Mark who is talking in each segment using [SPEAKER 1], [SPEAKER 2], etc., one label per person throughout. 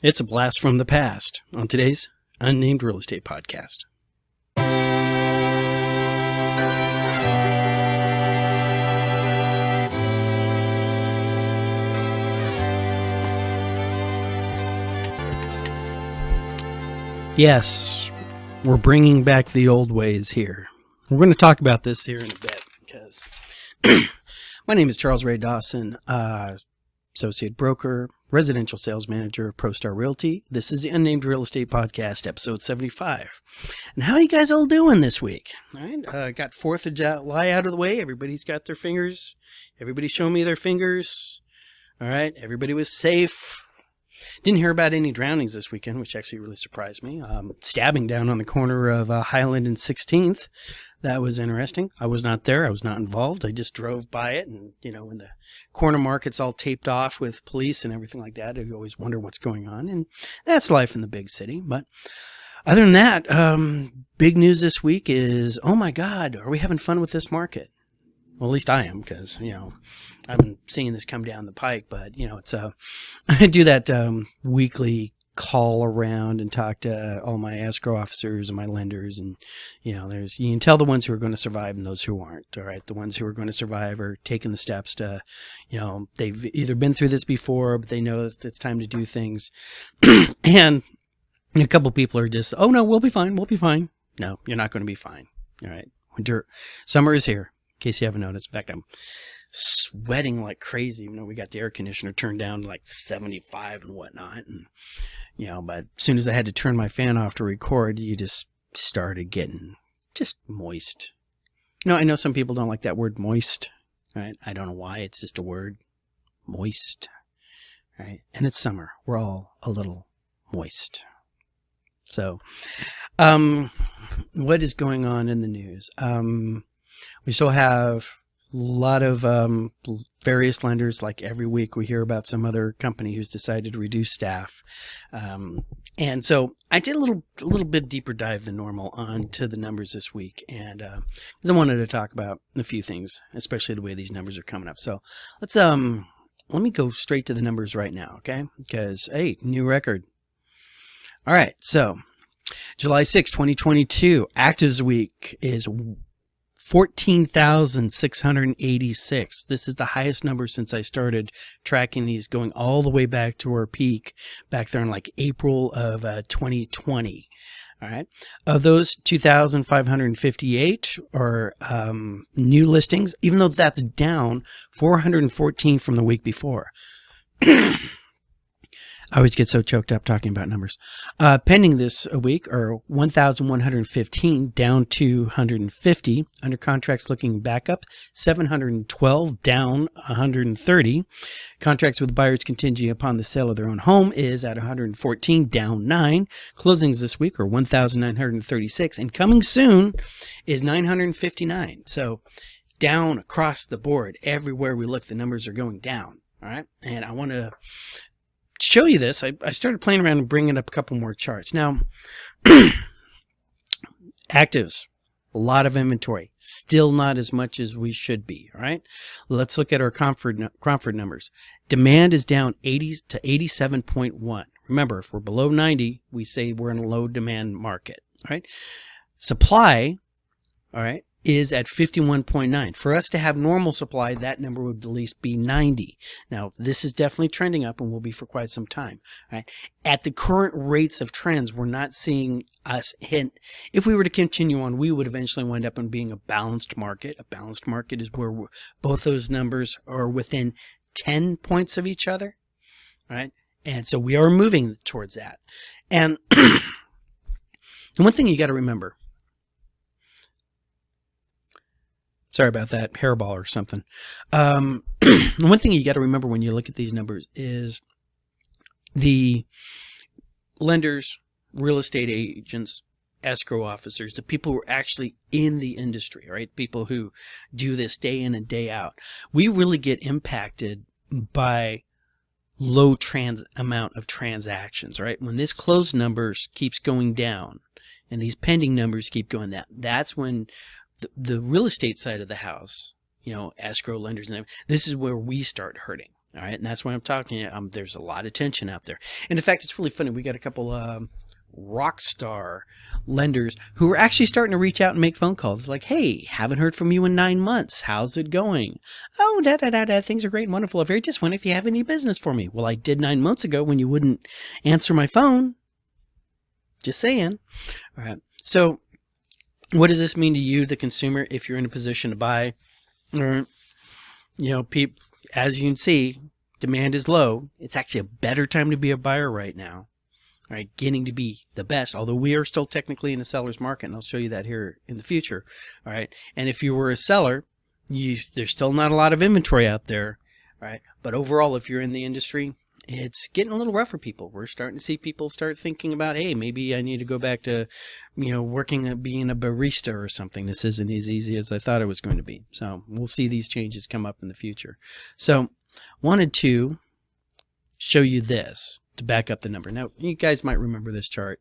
[SPEAKER 1] It's a blast from the past on today's Unnamed Real Estate Podcast. Yes, we're bringing back the old ways here. We're going to talk about this here in a bit because my name is Charles Ray Dawson, associate broker, residential sales manager, ProStar Realty. This is the Unnamed Real Estate Podcast, episode 75. And how are you guys all doing this week? All right, got 4th of July out of the way. Everybody's got their fingers. Everybody show me their fingers. All right, everybody was safe. Didn't hear about any drownings this weekend, which actually really surprised me. Stabbing down on the corner of Highland and 16th. That was interesting. I was not there. I was not involved. I just drove by it. And, you know, when the corner market's all taped off with police and everything like that, you always wonder what's going on. And that's life in the big city. But other than that, big news this week is, oh my God, are we having fun with this market? Well, at least I am, because, you know, I've been seeing this come down the pike, but, you know, it's I do that weekly call around and talk to all my escrow officers and my lenders, and, you know, you can tell the ones who are going to survive and those who aren't. All right, the ones who are going to survive are taking the steps to, you know, they've either been through this before, but they know that it's time to do things, and a couple people are just, oh no, we'll be fine. No, you're not going to be fine. All right, summer is here. In case you haven't noticed. In fact, I'm sweating like crazy. You know, we got the air conditioner turned down to like 75 and whatnot. And, you know, but as soon as I had to turn my fan off to record, you just started getting just moist. You know, I know some people don't like that word moist, right? I don't know why. It's just a word. Moist, right? And it's summer. We're all a little moist. So, what is going on in the news? We still have a lot of various lenders. Like every week we hear about some other company who's decided to reduce staff. And so I did a little bit deeper dive than normal onto the numbers this week. And because I wanted to talk about a few things, especially the way these numbers are coming up. So let me go straight to the numbers right now, okay? Because, hey, new record. All right, so July 6, 2022, actives week is 14,686. This is the highest number since I started tracking these, going all the way back to our peak back there in like April of 2020. All right. Of those, 2,558 are new listings, even though that's down 414 from the week before. I always get so choked up talking about numbers. Pending this week are 1,115, down 250. Under contracts looking back up, 712, down 130. Contracts with buyers contingent upon the sale of their own home is at 114, down 9. Closings this week are 1,936, and coming soon is 959. So down across the board. Everywhere we look, the numbers are going down. All right. And I want to show you this. I started playing around and bringing up a couple more charts. Now, actives, a lot of inventory, still not as much as we should be. All right, let's look at our Cromford numbers. Demand is down 80 to 87.1. Remember, if we're below 90, we say we're in a low demand market. All right, supply, all right, is at 51.9. For us to have normal supply, that number would at least be 90. Now, this is definitely trending up and will be for quite some time. Right? At the current rates of trends, we're not seeing us hit. If we were to continue on, we would eventually wind up in being a balanced market. A balanced market is where both those numbers are within 10 points of each other. Right? And so we are moving towards that. And one thing you got to remember, sorry about that, hairball or something. One thing you got to remember when you look at these numbers is the lenders, real estate agents, escrow officers, the people who are actually in the industry, right? People who do this day in and day out. We really get impacted by low amount of transactions, right? When this closed numbers keeps going down and these pending numbers keep going down, that's when the real estate side of the house, you know, escrow lenders and everything, this is where we start hurting. All right, and that's why I'm talking. There's a lot of tension out there, and in fact, it's really funny. We got a couple rock star lenders who are actually starting to reach out and make phone calls. Like, hey, haven't heard from you in 9 months. How's it going? Oh, things are great and wonderful. I just wonder if you have any business for me. Well, I did 9 months ago when you wouldn't answer my phone. Just saying. All right. So, what does this mean to you, the consumer, if you're in a position to buy? Or, as you can see, demand is low. It's actually a better time to be a buyer right now. All right, getting to be the best, although we are still technically in a seller's market, and I'll show you that here in the future. All right, and if you were a seller, there's still not a lot of inventory out there. All right, but overall, if you're in the industry, it's getting a little rough for people. We're starting to see people start thinking about, hey, maybe I need to go back to, working, being a barista or something. This isn't as easy as I thought it was going to be. So we'll see these changes come up in the future. So wanted to show you this to back up the number. Now, you guys might remember this chart,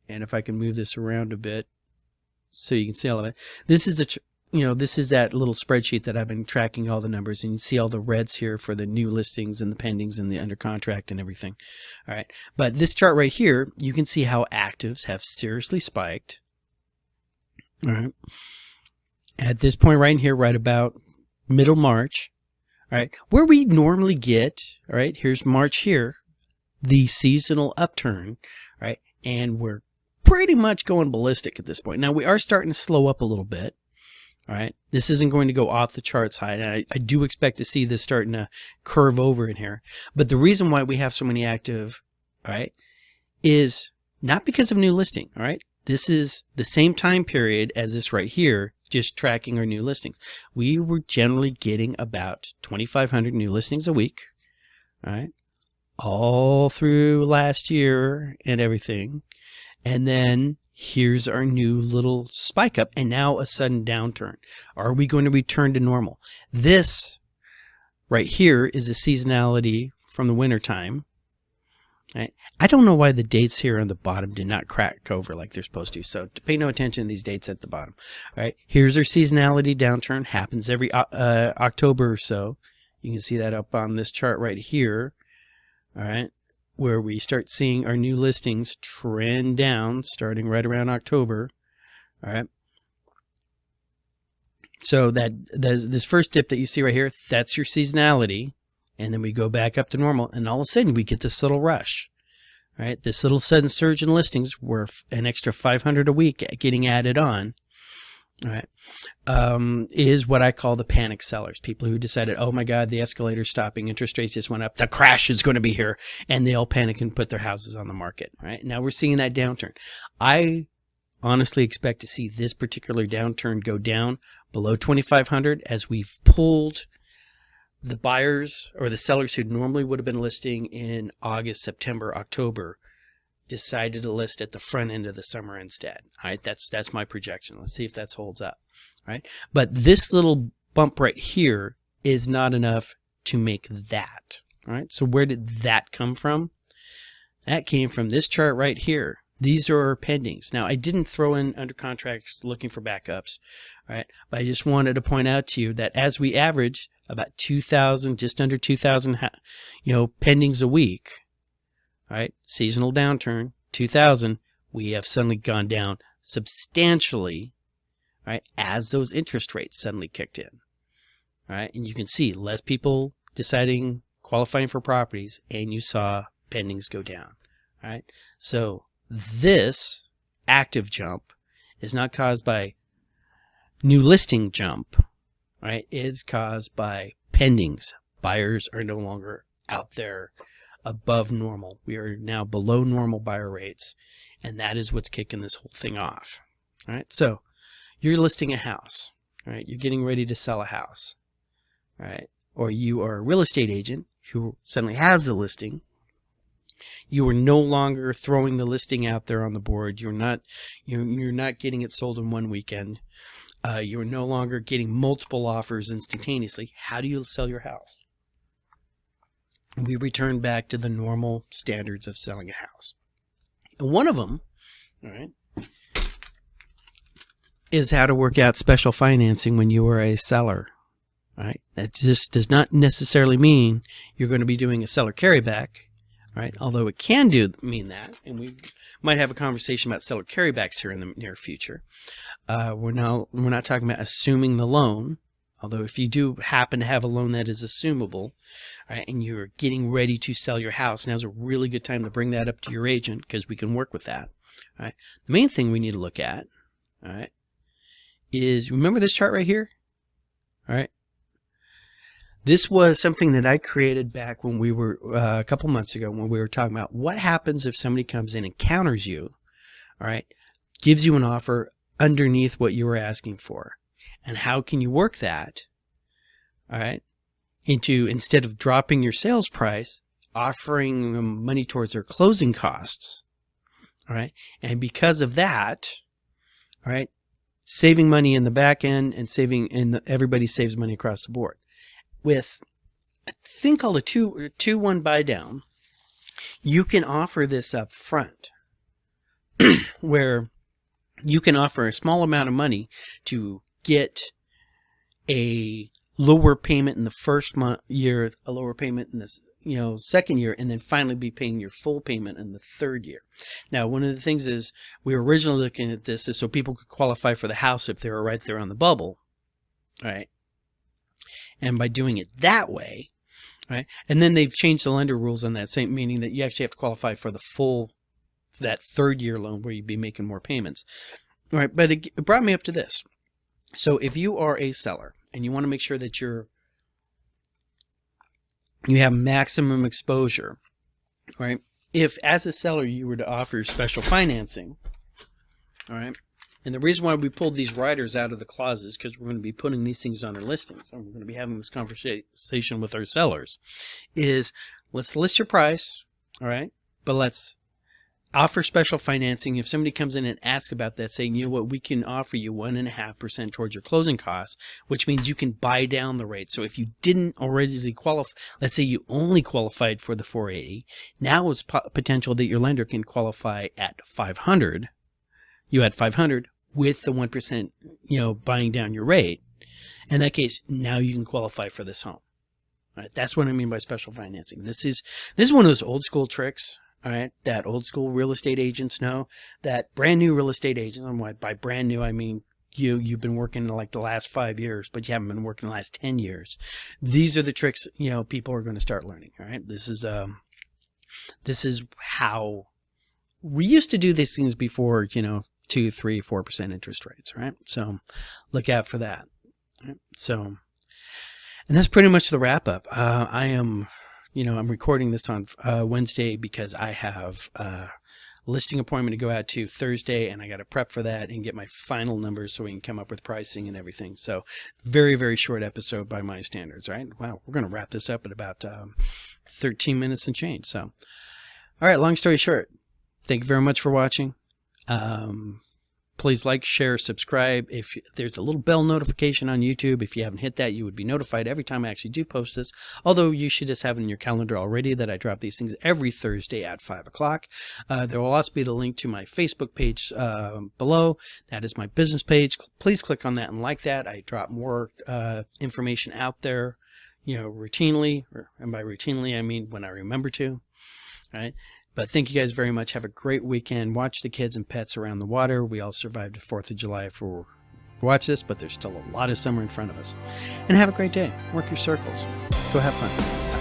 [SPEAKER 1] and if I can move this around a bit so you can see all of it. This is this is that little spreadsheet that I've been tracking all the numbers, and you see all the reds here for the new listings and the pendings and the under contract and everything. All right, but this chart right here, you can see how actives have seriously spiked. All right, at this point right in here, right about middle March. All right, where we normally get, all right, here's March here, the seasonal upturn, right? And we're pretty much going ballistic at this point. Now, we are starting to slow up a little bit, all right? This isn't going to go off the charts high, and I do expect to see this starting to curve over in here. But the reason why we have so many active, all right, is not because of new listing, all right? This is the same time period as this right here, just tracking our new listings. We were generally getting about 2,500 new listings a week, all right? All through last year and everything. And then here's our new little spike up, and now a sudden downturn. Are we going to return to normal? This right here is a seasonality from the winter time. Right? I don't know why the dates here on the bottom did not crack over like they're supposed to. So pay no attention to these dates at the bottom. All right. Here's our seasonality downturn. Happens every October or so. You can see that up on this chart right here. All right, where we start seeing our new listings trend down starting right around October. All right. So this first dip that you see right here, that's your seasonality. And then we go back up to normal, and all of a sudden we get this little rush. All right, this little sudden surge in listings where an extra 500 a week getting added on. All right, is what I call the panic sellers. People who decided, oh my God, the escalator's stopping, interest rates just went up, the crash is going to be here, and they all panic and put their houses on the market. All right, now we're seeing that downturn. I honestly expect to see this particular downturn go down below 2,500 as we've pulled the buyers or the sellers who normally would have been listing in August, September, October decided to list at the front end of the summer instead. All right, that's my projection. Let's see if that holds up. All right, but this little bump right here is not enough to make that. All right, so where did that come from? That came from this chart right here. These are our pendings. Now, I didn't throw in under contracts looking for backups, all right, but I just wanted to point out to you that as we average about 2,000, just under 2,000, pendings a week, all right, seasonal downturn, 2,000, we have suddenly gone down substantially, right, as those interest rates suddenly kicked in, all right, and you can see less people deciding, qualifying for properties, and you saw pendings go down, all right, so this active jump is not caused by new listing jump, right? It's caused by pendings. Buyers are no longer out there above normal. We are now below normal buyer rates, and that is what's kicking this whole thing off. All right, so you're listing a house, right? You're getting ready to sell a house, right? Or you are a real estate agent who suddenly has the listing. You are no longer throwing the listing out there on the board. You're not getting it sold in one weekend. You're no longer getting multiple offers instantaneously. How do you sell your house? We return back to the normal standards of selling a house. And one of them, all right, is how to work out special financing when you are a seller. All right. That just does not necessarily mean you're going to be doing a seller carryback. All right. Although it can mean that, and we might have a conversation about seller carrybacks here in the near future. We're not talking about assuming the loan. Although if you do happen to have a loan that is assumable, all right, and you're getting ready to sell your house, now's a really good time to bring that up to your agent because we can work with that. All right. The main thing we need to look at, all right, is remember this chart right here? All right. This was something that I created back when we were a couple months ago when we were talking about what happens if somebody comes in and counters you, all right, gives you an offer underneath what you were asking for. And how can you work that, all right, into instead of dropping your sales price, offering them money towards their closing costs, all right, and because of that, all right, saving money in the back end and everybody saves money across the board. With a thing called a 2-1 buy down, you can offer this up front where you can offer a small amount of money to get a lower payment in the first year, a lower payment in the second year, and then finally be paying your full payment in the third year. Now, one of the things is we were originally looking at this is so people could qualify for the house if they were right there on the bubble, right? And by doing it that way, right? And then they've changed the lender rules on that same, meaning that you actually have to qualify for the full, that third year loan where you'd be making more payments. All right, but it brought me up to this. So if you are a seller and you want to make sure that you have maximum exposure, right? If as a seller you were to offer special financing, all right, and the reason why we pulled these riders out of the clause is because we're going to be putting these things on our listings, and we're going to be having this conversation with our sellers, is let's list your price, all right, but let's offer special financing. If somebody comes in and asks about that, saying, you know what, we can offer you 1.5% towards your closing costs, which means you can buy down the rate. So if you didn't already qualify, let's say you only qualified for the 480, now it's potential that your lender can qualify at 500. You had 500 with the 1%, buying down your rate. In that case, now you can qualify for this home. All right, that's what I mean by special financing. This is one of those old school tricks. All right, that old school real estate agents know, that brand new real estate agents, and by brand new I mean you've been working like the last 5 years, but you haven't been working the last 10 years. These are the tricks people are going to start learning. All right, this is how we used to do these things before. 2%, 3%, 4% interest rates. Right, so look out for that. All right? So, and that's pretty much the wrap up. I'm recording this on Wednesday because I have a listing appointment to go out to Thursday, and I got to prep for that and get my final numbers so we can come up with pricing and everything. So very, very short episode by my standards, right? Wow, we're going to wrap this up at about 13 minutes and change. So, all right, long story short, thank you very much for watching. Please like, share, subscribe. If there's a little bell notification on YouTube, if you haven't hit that, you would be notified every time I actually do post this. Although you should just have it in your calendar already that I drop these things every Thursday at 5 o'clock. There will also be the link to my Facebook page below. That is my business page. Please click on that and like that. I drop more information out there, routinely. And by routinely, I mean when I remember to. All right. But thank you guys very much. Have a great weekend. Watch the kids and pets around the water. We all survived the 4th of July for watch this, but there's still a lot of summer in front of us. And have a great day. Work your circles. Go have fun.